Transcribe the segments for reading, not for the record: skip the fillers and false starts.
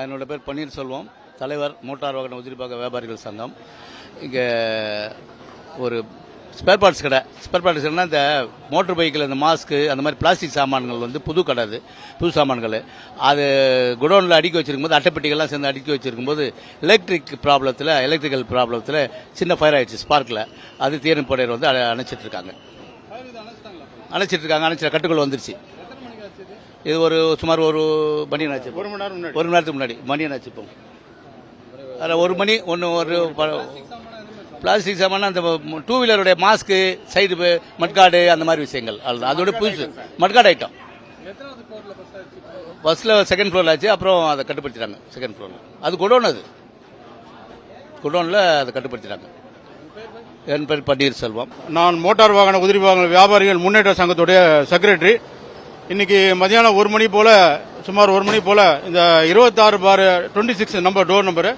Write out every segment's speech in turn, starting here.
என்னோட பேர் பன்னீர்செல்வம், தலைவர் மோட்டார் வாகன உதிரிபாக வியாபாரிகள் சங்கம். இங்கே ஒரு ஸ்பேர் பார்ட்ஸ் கடை. ஸ்பேர் பார்ட்ஸ் கடைனா இந்த மோட்டர் பைக்கில் இந்த மாஸ்க்கு அந்த மாதிரி பிளாஸ்டிக் சாமான்கள் வந்து புது கடை, அது புது சாமான்கள். அது குடோனில் அடுக்கி வச்சிருக்கும்போது அட்டைப்பெட்டிகள்லாம் சேர்ந்து அடுக்கி வச்சிருக்கும்போது எலக்ட்ரிக்கல் ப்ராப்ளத்தில் சின்ன ஃபயர் ஆயிடுச்சு ஸ்பார்க்கில். அது தீயணைப்பு வந்து அணைச்சிட்ருக்காங்க. கட்டுக்குள் வந்துருச்சு. இது சுமார் ஒரு மணி ஆச்சு, ஒரு மணி நேரத்துக்கு முன்னாடி மணி ஆச்சு. இப்போ அதில் ஒரு மணி ஒரு பிளாஸ்டிக் சாமான அந்த டூ வீலருடைய மாஸ்க்கு, சைடு மட்காடு, அந்த மாதிரி விஷயங்கள். அதோட புதுசு மட்காடு ஐட்டம். பஸ்ஸில் செகண்ட் ஃப்ளோரில் ஆச்சு. அப்புறம் அதை கட்டுப்படுத்திட்டாங்க செகண்ட் ஃப்ளோரில். அது குடோனில் அதை கட்டுப்படுத்திட்டாங்க. என் பேர் பன்னீர்செல்வம். நான் மோட்டார் வாகன உதிரி வாகன வியாபாரிகள் முன்னேற்ற சங்கத்துடைய செக்ரட்டரி. இன்னைக்கு மதியானம் சுமார் ஒரு மணி போல இந்த 26/26 நம்பர் டோர் நம்பரு,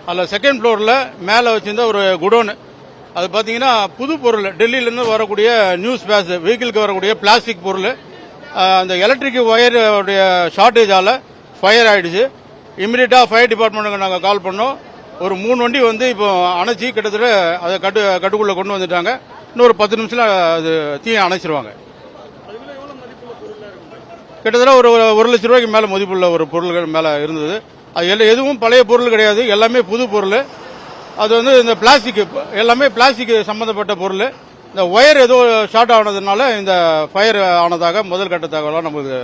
அதில் செகண்ட் ஃப்ளோரில் மேலே வச்சிருந்த ஒரு குடோனு. அது பார்த்தீங்கன்னா புது பொருள், டெல்லியிலேருந்து வரக்கூடிய நியூஸ் பேஸ் வெஹிக்கிளுக்கு வரக்கூடிய பிளாஸ்டிக் பொருள். அந்த எலக்ட்ரிக் ஒயருடைய ஷார்ட்டேஜால் ஃபயர் ஆயிடுச்சு. இமீடியட்டாக ஃபயர் டிபார்ட்மெண்ட்டுக்கு நாங்கள் கால் பண்ணோம். ஒரு 3 வண்டி வந்து இப்போ அணைச்சி கிட்டத்தட்ட அதை கட்டுக்குள்ளே கொண்டு வந்துட்டாங்க. இன்னொரு 10 நிமிஷத்தில் அது தீயை அணைச்சிருவாங்க. கிட்டத்தட்ட ஒரு 1 லட்ச ரூபாய்க்கு மேலே மதிப்புள்ள ஒரு பொருள்கள் மேலே இருந்தது. அது எதுவும் பழைய பொருள் கிடையாது, எல்லாமே புது பொருள். அது வந்து இந்த பிளாஸ்டிக், எல்லாமே பிளாஸ்டிக் சம்பந்தப்பட்ட பொருள். இந்த ஒயர் ஏதோ ஷார்ட் ஆனதுனால இந்த ஃபயர் ஆனதாக முதல் கட்ட தகவலாக நமக்கு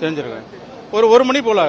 தெரிஞ்சிருக்கு. ஒரு மணி போல.